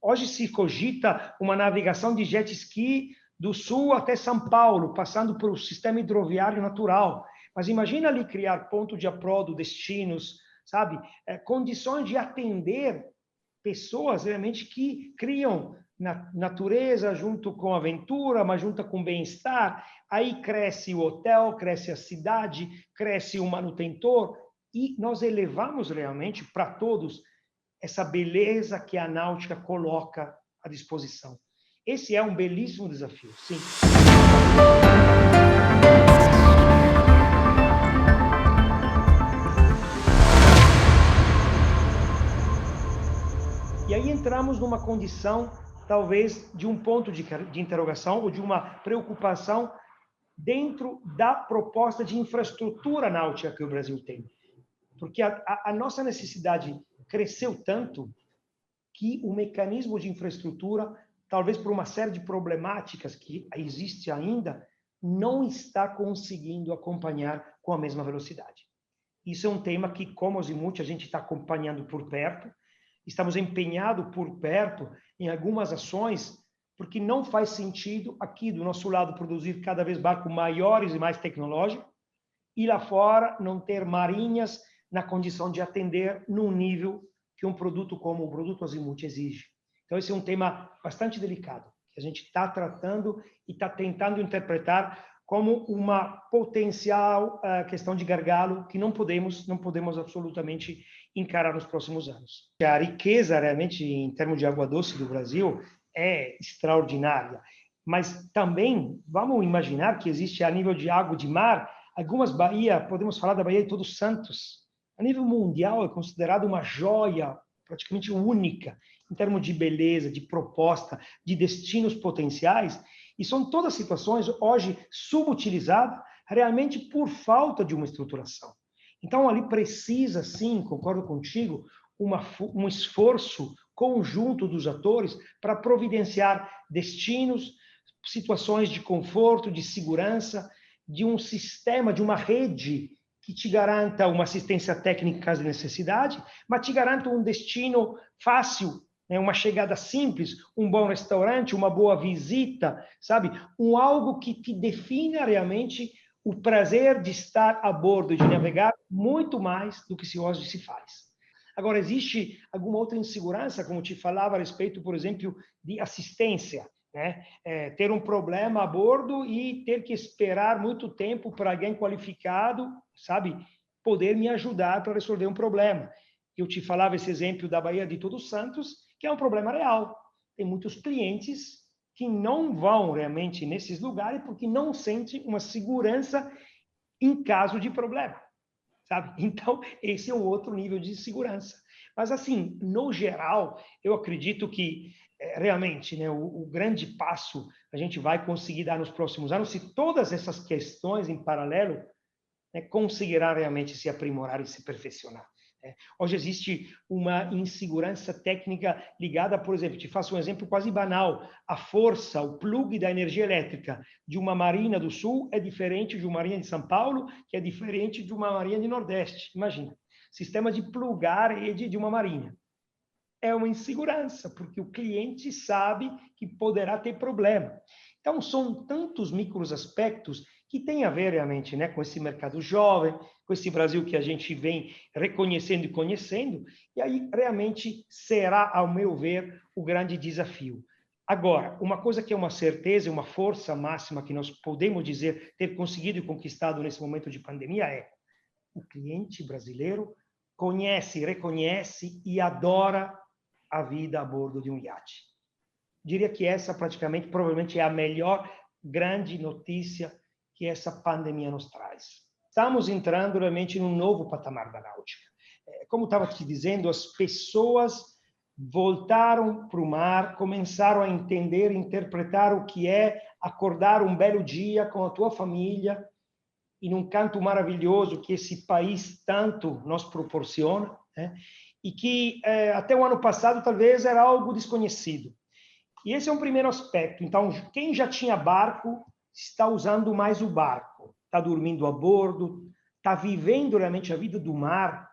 Hoje se cogita uma navegação de jet ski do sul até São Paulo, passando por um sistema hidroviário natural. Mas imagina ali criar ponto de aprodo, destinos, sabe? Condições de atender pessoas realmente que criam na natureza junto com a aventura, mas junto com o bem-estar. Aí cresce o hotel, cresce a cidade, cresce o manutentor, e nós elevamos realmente para todos essa beleza que a náutica coloca à disposição. Esse é um belíssimo desafio, sim. E aí entramos numa condição, talvez, de um ponto de interrogação ou de uma preocupação dentro da proposta de infraestrutura náutica que o Brasil tem. Porque a nossa necessidade cresceu tanto que o mecanismo de infraestrutura, talvez por uma série de problemáticas que existe ainda, não está conseguindo acompanhar com a mesma velocidade. Isso é um tema que, como Azimut, a gente está acompanhando por perto, estamos empenhados por perto em algumas ações, porque não faz sentido aqui do nosso lado produzir cada vez barcos maiores e mais tecnológicos, e lá fora não ter marinhas na condição de atender num nível que um produto como o produto Azimut exige. Então, esse é um tema bastante delicado, que a gente está tratando e está tentando interpretar como uma potencial questão de gargalo que não podemos absolutamente encarar nos próximos anos. A riqueza, realmente, em termos de água doce do Brasil, é extraordinária. Mas também, vamos imaginar que existe a nível de água de mar, algumas baías, podemos falar da Baía de Todos Santos, a nível mundial é considerada uma joia praticamente única, em termos de beleza, de proposta, de destinos potenciais, e são todas situações hoje subutilizadas realmente por falta de uma estruturação. Então, ali precisa, sim, concordo contigo, um esforço conjunto dos atores para providenciar destinos, situações de conforto, de segurança, de um sistema, de uma rede que te garanta uma assistência técnica em caso de necessidade, mas te garanta um destino fácil, né? Uma chegada simples, um bom restaurante, uma boa visita, sabe? Algo que te defina realmente o prazer de estar a bordo e de navegar muito mais do que hoje se faz. Agora, existe alguma outra insegurança, como te falava a respeito, por exemplo, de assistência, né? Ter um problema a bordo e ter que esperar muito tempo para alguém qualificado, sabe, poder me ajudar para resolver um problema. Eu te falava esse exemplo da Baía de Todos Santos, que é um problema real. Tem muitos clientes que não vão realmente nesses lugares porque não sentem uma segurança em caso de problema, sabe? Então, esse é um outro nível de segurança. Mas, assim, no geral, eu acredito que realmente, né, o grande passo a gente vai conseguir dar nos próximos anos se todas essas questões em paralelo, né, conseguirão realmente se aprimorar e se perfeccionar. Né? Hoje existe uma insegurança técnica ligada, por exemplo, te faço um exemplo quase banal, a força, o plug da energia elétrica de uma marina do Sul é diferente de uma marina de São Paulo, que é diferente de uma marina de Nordeste. Imagina, sistema de plugar rede de uma marina. É uma insegurança, porque o cliente sabe que poderá ter problema. Então, são tantos micros aspectos que têm a ver realmente, né, com esse mercado jovem, com esse Brasil que a gente vem reconhecendo e conhecendo, e aí realmente será, ao meu ver, o grande desafio. Agora, uma coisa que é uma certeza, uma força máxima que nós podemos dizer ter conseguido e conquistado nesse momento de pandemia é o cliente brasileiro conhece, reconhece e adora a vida a bordo de um iate. Diria que essa praticamente, provavelmente, é a melhor grande notícia que essa pandemia nos traz. Estamos entrando realmente num novo patamar da náutica. Como estava te dizendo, as pessoas voltaram para o mar, começaram a entender, interpretar o que é acordar um belo dia com a tua família e num canto maravilhoso que esse país tanto nos proporciona, né? E que até o ano passado talvez era algo desconhecido. E esse é um primeiro aspecto. Então, quem já tinha barco está usando mais o barco, está dormindo a bordo, está vivendo realmente a vida do mar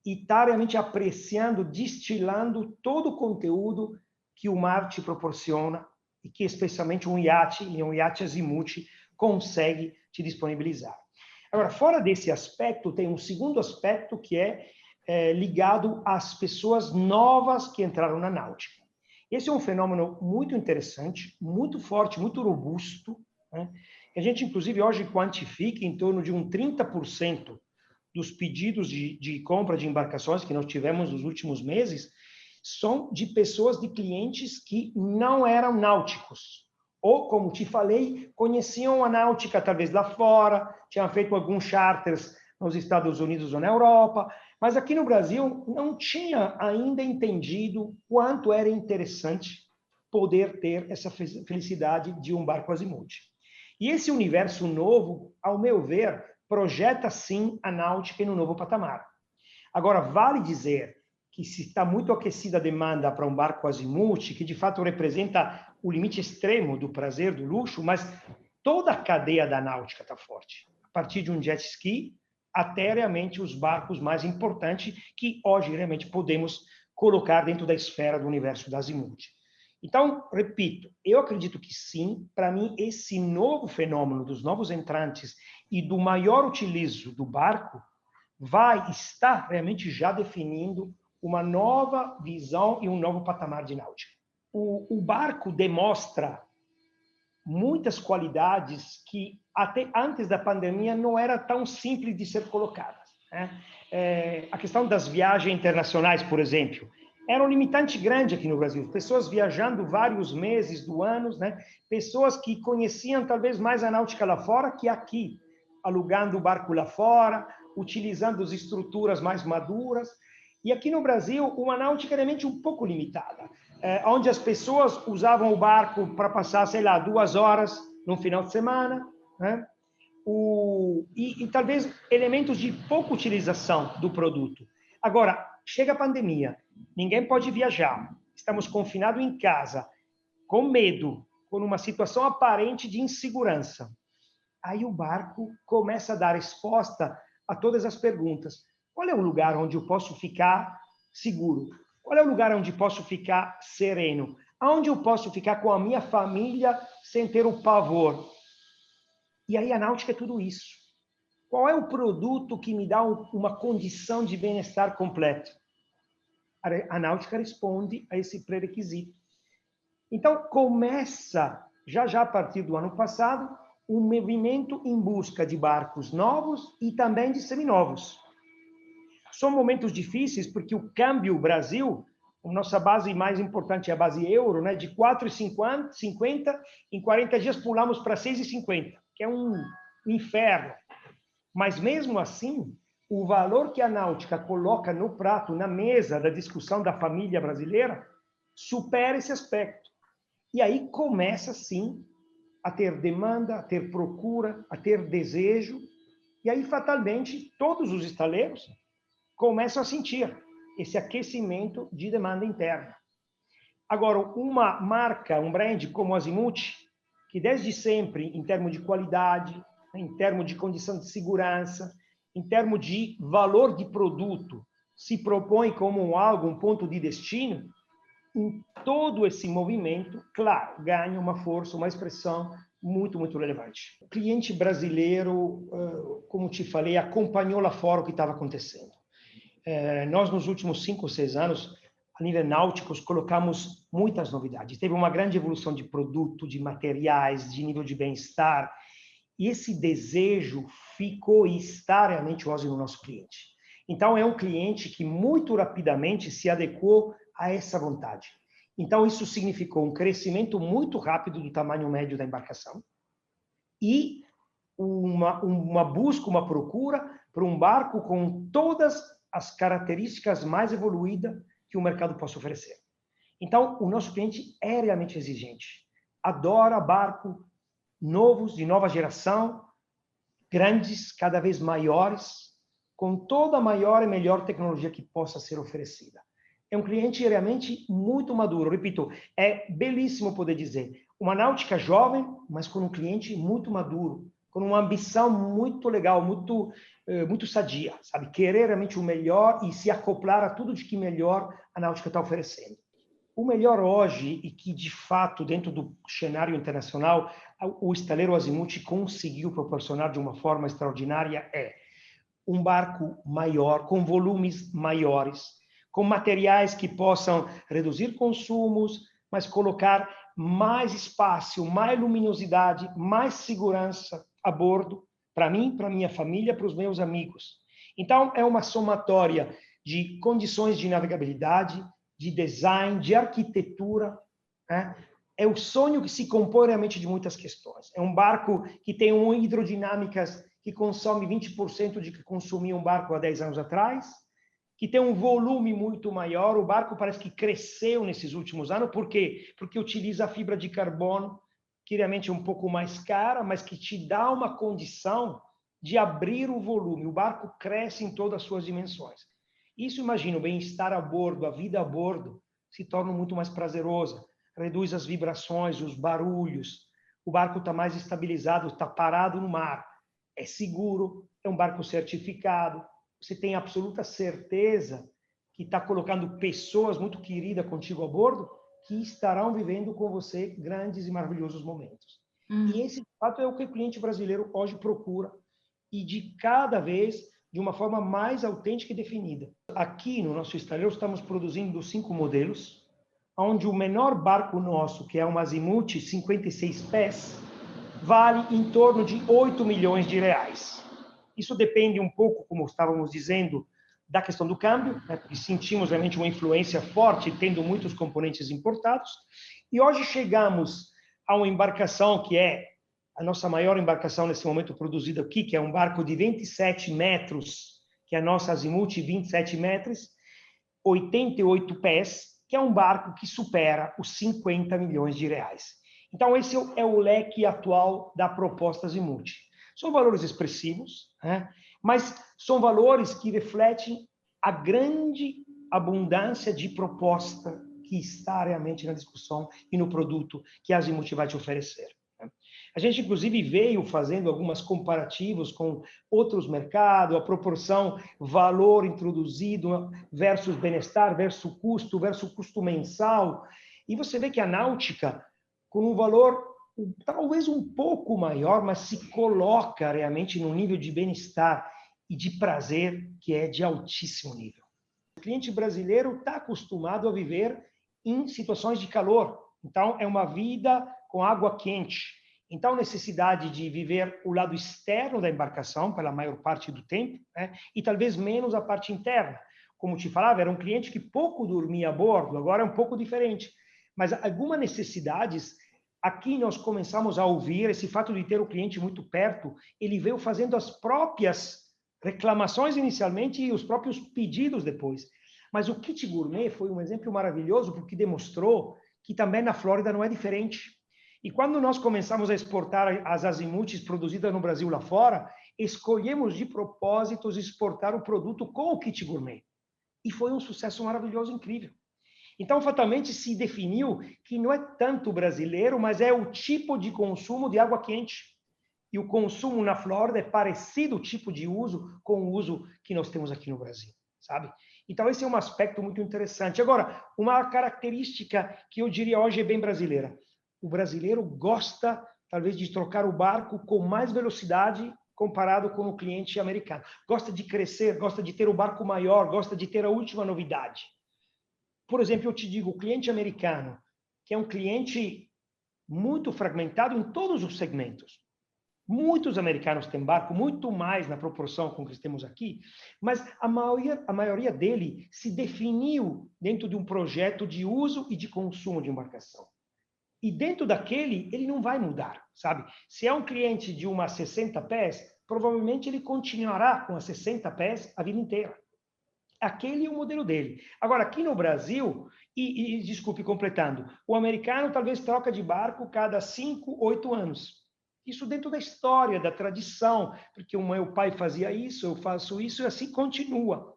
e está realmente apreciando, destilando todo o conteúdo que o mar te proporciona e que especialmente um iate azimuth, consegue te disponibilizar. Agora, fora desse aspecto, tem um segundo aspecto que é ligado às pessoas novas que entraram na náutica. Esse é um fenômeno muito interessante, muito forte, muito robusto, né? A gente, inclusive, hoje quantifica em torno de um 30% dos pedidos de compra de embarcações que nós tivemos nos últimos meses são de pessoas, de clientes que não eram náuticos. Ou, como te falei, conheciam a náutica talvez lá fora, tinham feito alguns charters nos Estados Unidos ou na Europa, mas aqui no Brasil não tinha ainda entendido quanto era interessante poder ter essa felicidade de um barco azimuth. E esse universo novo, ao meu ver, projeta sim a náutica em um novo patamar. Agora, vale dizer que se está muito aquecida a demanda para um barco azimuth, que de fato representa o limite extremo do prazer, do luxo, mas toda a cadeia da náutica está forte. A partir de um jet ski até realmente os barcos mais importantes que hoje realmente podemos colocar dentro da esfera do universo da azimuth. Então, repito, eu acredito que sim, para mim esse novo fenômeno dos novos entrantes e do maior utilizo do barco vai estar realmente já definindo uma nova visão e um novo patamar de náutica. O barco demonstra muitas qualidades que até antes da pandemia não era tão simples de ser colocadas, né? A questão das viagens internacionais, por exemplo, era um limitante grande aqui no Brasil. Pessoas viajando vários meses do ano, né? Pessoas que conheciam talvez mais a náutica lá fora que aqui, alugando o barco lá fora, utilizando as estruturas mais maduras. E aqui no Brasil, uma náutica realmente um pouco limitada, onde as pessoas usavam o barco para passar, sei lá, 2 horas no final de semana, né? E talvez elementos de pouca utilização do produto. Agora, chega a pandemia, ninguém pode viajar, estamos confinados em casa, com medo, com uma situação aparente de insegurança. Aí o barco começa a dar resposta a todas as perguntas. Qual é o lugar onde eu posso ficar seguro? Qual é o lugar onde posso ficar sereno? Aonde eu posso ficar com a minha família sem ter o pavor? E aí a náutica é tudo isso. Qual é o produto que me dá uma condição de bem-estar completo? A náutica responde a esse pré-requisito. Então, começa, já a partir do ano passado, um movimento em busca de barcos novos e também de seminovos. São momentos difíceis porque o câmbio Brasil, a nossa base mais importante é a base euro, né? De 4,50, em 40 dias pulamos para 6,50, que é um inferno. Mas mesmo assim, o valor que a náutica coloca no prato, na mesa da discussão da família brasileira, supera esse aspecto. E aí começa, sim, a ter demanda, a ter procura, a ter desejo. E aí, fatalmente, todos os estaleiros começam a sentir esse aquecimento de demanda interna. Agora, uma marca, um brand como a Azimuth, que desde sempre, em termos de qualidade, em termos de condição de segurança, em termos de valor de produto, se propõe como algo, um ponto de destino, em todo esse movimento, claro, ganha uma força, uma expressão muito, muito relevante. O cliente brasileiro, como te falei, acompanhou lá fora o que estava acontecendo. Nós, nos últimos 5 ou 6 anos, a nível náuticos, colocamos muitas novidades. Teve uma grande evolução de produto, de materiais, de nível de bem-estar. E esse desejo ficou e está realmente hoje no nosso cliente. Então, é um cliente que muito rapidamente se adequou a essa vontade. Então, isso significou um crescimento muito rápido do tamanho médio da embarcação e uma busca, uma procura por um barco com todas as características mais evoluídas que o mercado possa oferecer. Então, o nosso cliente é realmente exigente. Adora barcos novos, de nova geração, grandes, cada vez maiores, com toda a maior e melhor tecnologia que possa ser oferecida. É um cliente realmente muito maduro. Repito, é belíssimo poder dizer. Uma náutica jovem, mas com um cliente muito maduro, com uma ambição muito legal, muito sadia, sabe? Querer realmente o melhor e se acoplar a tudo de que melhor a náutica está oferecendo. O melhor hoje, e que de fato, dentro do cenário internacional, o estaleiro Azimuth conseguiu proporcionar de uma forma extraordinária é um barco maior, com volumes maiores, com materiais que possam reduzir consumos, mas colocar mais espaço, mais luminosidade, mais segurança a bordo, para mim, para minha família, para os meus amigos. Então, é uma somatória de condições de navegabilidade, de design, de arquitetura, né? É o sonho que se compõe realmente de muitas questões. É um barco que tem hidrodinâmicas que consome 20% de que consumia um barco há 10 anos atrás, que tem um volume muito maior. O barco parece que cresceu nesses últimos anos. Por quê? Porque utiliza a fibra de carbono, que realmente é um pouco mais cara, mas que te dá uma condição de abrir o volume. O barco cresce em todas as suas dimensões. Isso, imagina, o bem-estar a bordo, a vida a bordo, se torna muito mais prazerosa, reduz as vibrações, os barulhos, o barco está mais estabilizado, está parado no mar, é seguro, é um barco certificado, você tem absoluta certeza que está colocando pessoas muito queridas contigo a bordo, que estarão vivendo com você grandes e maravilhosos momentos. E esse, de fato, é o que o cliente brasileiro hoje procura, e de cada vez de uma forma mais autêntica e definida. Aqui no nosso estaleiro estamos produzindo 5 modelos, onde o menor barco nosso, que é um Azimuth 56 pés, vale em torno de 8 milhões de reais. Isso depende um pouco, como estávamos dizendo, da questão do câmbio, né? Porque sentimos realmente uma influência forte, tendo muitos componentes importados. E hoje chegamos a uma embarcação que é a nossa maior embarcação nesse momento produzida aqui, que é um barco de 27 metros, que é a nossa Azimuth, 27 metros, 88 pés, que é um barco que supera os 50 milhões de reais. Então, esse é o leque atual da proposta Azimuth. São valores expressivos, né? Mas são valores que refletem a grande abundância de proposta que está realmente na discussão e no produto que a Azimuth vai te oferecer. A gente, inclusive, veio fazendo algumas comparativos com outros mercados, a proporção valor introduzido versus bem-estar, versus custo mensal. E você vê que a náutica, com um valor talvez um pouco maior, mas se coloca realmente num nível de bem-estar e de prazer que é de altíssimo nível. O cliente brasileiro está acostumado a viver em situações de calor. Então, é uma vida com água quente. Então, necessidade de viver o lado externo da embarcação, pela maior parte do tempo, né? E talvez menos a parte interna. Como te falava, era um cliente que pouco dormia a bordo, agora é um pouco diferente. Mas algumas necessidades, aqui nós começamos a ouvir esse fato de ter o cliente muito perto, ele veio fazendo as próprias reclamações inicialmente e os próprios pedidos depois. Mas o kit gourmet foi um exemplo maravilhoso, porque demonstrou que também na Flórida não é diferente. E quando nós começamos a exportar as Azimuths produzidas no Brasil lá fora, escolhemos de propósito exportar o produto com o kit gourmet. E foi um sucesso maravilhoso, incrível. Então, fatalmente, se definiu que não é tanto brasileiro, mas é o tipo de consumo de água quente. E o consumo na Flórida é parecido o tipo de uso com o uso que nós temos aqui no Brasil, sabe? Então, esse é um aspecto muito interessante. Agora, uma característica que eu diria hoje é bem brasileira. O brasileiro gosta, talvez, de trocar o barco com mais velocidade comparado com o cliente americano. Gosta de crescer, gosta de ter o barco maior, gosta de ter a última novidade. Por exemplo, eu te digo, o cliente americano, que é um cliente muito fragmentado em todos os segmentos. Muitos americanos têm barco, muito mais na proporção com que temos aqui, mas a maioria dele se definiu dentro de um projeto de uso e de consumo de embarcação. E dentro daquele, ele não vai mudar, sabe? Se é um cliente de uma 60 pés, provavelmente ele continuará com a 60 pés a vida inteira. Aquele é o modelo dele. Agora, aqui no Brasil, desculpe, completando, o americano talvez troca de barco cada 5, 8 anos. Isso dentro da história, da tradição, porque o meu pai fazia isso, eu faço isso, e assim continua.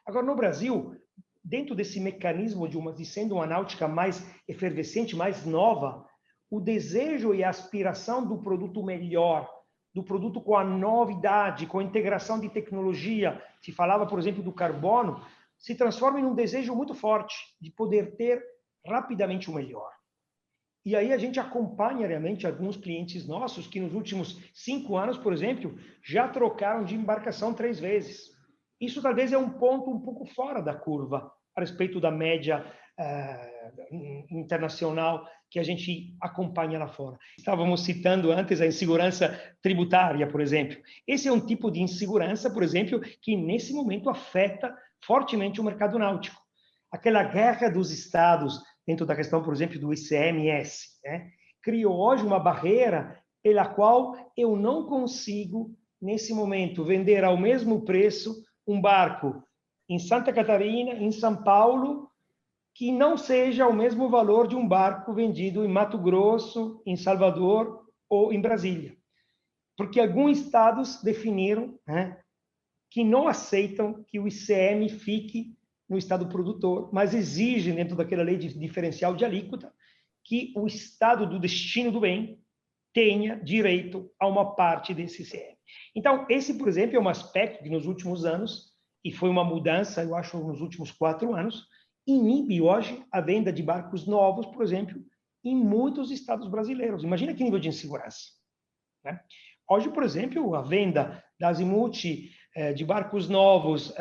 Agora, no Brasil, dentro desse mecanismo de sendo uma náutica mais efervescente, mais nova, o desejo e a aspiração do produto melhor, do produto com a novidade, com a integração de tecnologia, se falava, por exemplo, do carbono, se transforma em um desejo muito forte de poder ter rapidamente o melhor. E aí a gente acompanha realmente alguns clientes nossos que nos últimos 5 anos, por exemplo, já trocaram de embarcação 3 vezes. Isso talvez é um ponto um pouco fora da curva a respeito da média internacional que a gente acompanha lá fora. Estávamos citando antes a insegurança tributária, por exemplo. Esse é um tipo de insegurança, por exemplo, que nesse momento afeta fortemente o mercado náutico. Aquela guerra dos estados dentro da questão, por exemplo, do ICMS, né? Criou hoje uma barreira pela qual eu não consigo, nesse momento, vender ao mesmo preço um barco em Santa Catarina, em São Paulo, que não seja o mesmo valor de um barco vendido em Mato Grosso, em Salvador ou em Brasília. Porque alguns estados definiram, né, que não aceitam que o ICM fique no estado produtor, mas exigem, dentro daquela lei de diferencial de alíquota, que o estado do destino do bem tenha direito a uma parte desse ICM. Então, esse, por exemplo, é um aspecto que nos últimos anos, e foi uma mudança, eu acho, nos últimos 4 anos, inibe hoje a venda de barcos novos, por exemplo, em muitos estados brasileiros. Imagina que nível de insegurança, né? Hoje, por exemplo, a venda da Azimuth de barcos novos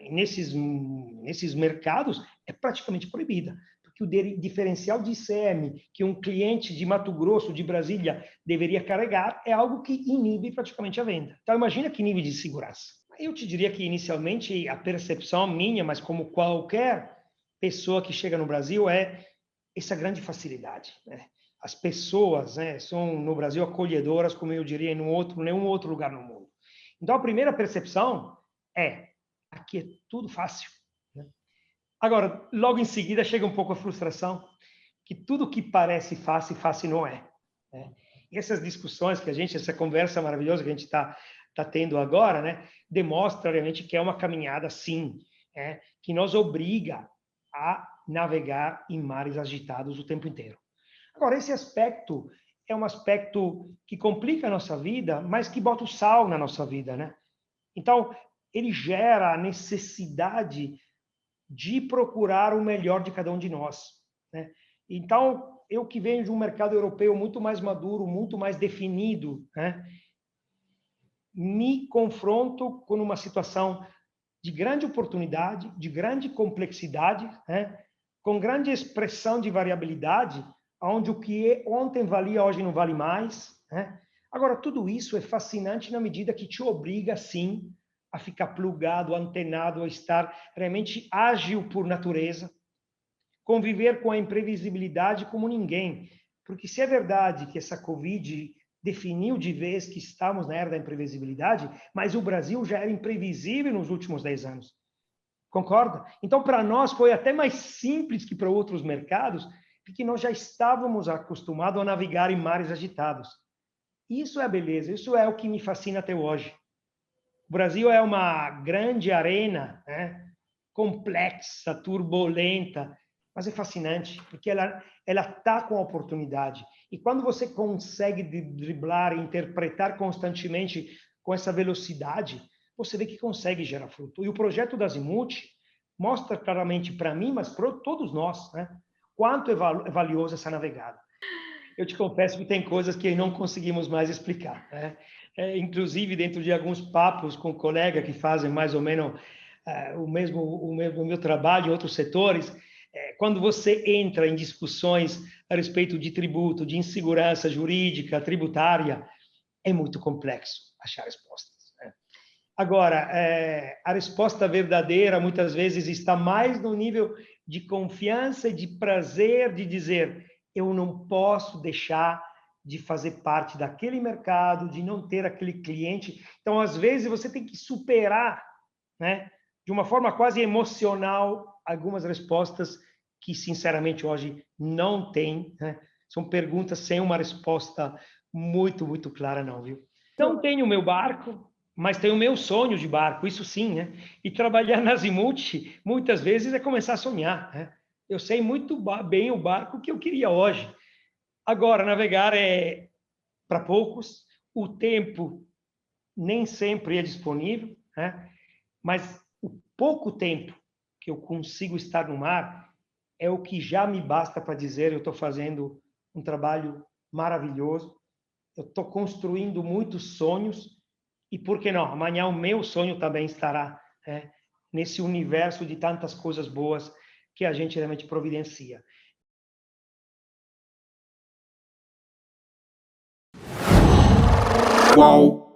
nesses mercados é praticamente proibida, porque o diferencial de ICM que um cliente de Mato Grosso, de Brasília, deveria carregar é algo que inibe praticamente a venda. Então, imagina que nível de segurança. Eu te diria que, inicialmente, a percepção minha, mas como qualquer pessoa que chega no Brasil, é essa grande facilidade, né? As pessoas, né, são no Brasil acolhedoras, como eu diria, em nenhum outro lugar no mundo. Então, a primeira percepção é: aqui é tudo fácil, né? Agora, logo em seguida, chega um pouco a frustração, que tudo que parece fácil, fácil não é, né? E essas discussões que essa conversa maravilhosa que a gente está tendo agora, né, demonstra realmente que é uma caminhada, sim, né, que nos obriga a navegar em mares agitados o tempo inteiro. Agora, esse aspecto é um aspecto que complica a nossa vida, mas que bota o sal na nossa vida, né? Então, ele gera a necessidade de procurar o melhor de cada um de nós, né? Então, eu que venho de um mercado europeu muito mais maduro, muito mais definido, né, me confronto com uma situação de grande oportunidade, de grande complexidade, né, com grande expressão de variabilidade, onde o que ontem valia, hoje não vale mais, né? Agora, tudo isso é fascinante na medida que te obriga, sim, a ficar plugado, antenado, a estar realmente ágil por natureza, conviver com a imprevisibilidade como ninguém. Porque se é verdade que essa Covid definiu de vez que estamos na era da imprevisibilidade, mas o Brasil já era imprevisível nos últimos 10 anos. Concorda? Então, para nós foi até mais simples que para outros mercados, porque nós já estávamos acostumados a navegar em mares agitados. Isso é a beleza, isso é o que me fascina até hoje. O Brasil é uma grande arena, né, complexa, turbulenta, mas é fascinante, porque ela está com a oportunidade. E quando você consegue driblar e interpretar constantemente com essa velocidade, você vê que consegue gerar fruto. E o projeto da Azimuth mostra claramente para mim, mas para todos nós, né, quanto é valiosa essa navegada. Eu te confesso que tem coisas que não conseguimos mais explicar, né? Inclusive, dentro de alguns papos com colegas que fazem mais ou menos o meu trabalho em outros setores, quando você entra em discussões a respeito de tributo, de insegurança jurídica, tributária, é muito complexo achar respostas, né? Agora, a resposta verdadeira muitas vezes está mais no nível de confiança e de prazer de dizer: eu não posso deixar de fazer parte daquele mercado, de não ter aquele cliente. Então, às vezes, você tem que superar, né, de uma forma quase emocional, algumas respostas que, sinceramente, hoje não tem, né? São perguntas sem uma resposta muito, muito clara, não, viu? Não tenho o meu barco, mas tenho o meu sonho de barco, isso sim, né? E trabalhar na Azimuth, muitas vezes, é começar a sonhar, né? Eu sei muito bem o barco que eu queria hoje. Agora, navegar é para poucos, o tempo nem sempre é disponível, né? Mas o pouco tempo que eu consigo estar no mar é o que já me basta para dizer, eu estou fazendo um trabalho maravilhoso, eu estou construindo muitos sonhos, e por que não? Amanhã o meu sonho também estará nesse universo de tantas coisas boas que a gente realmente providencia. Qual?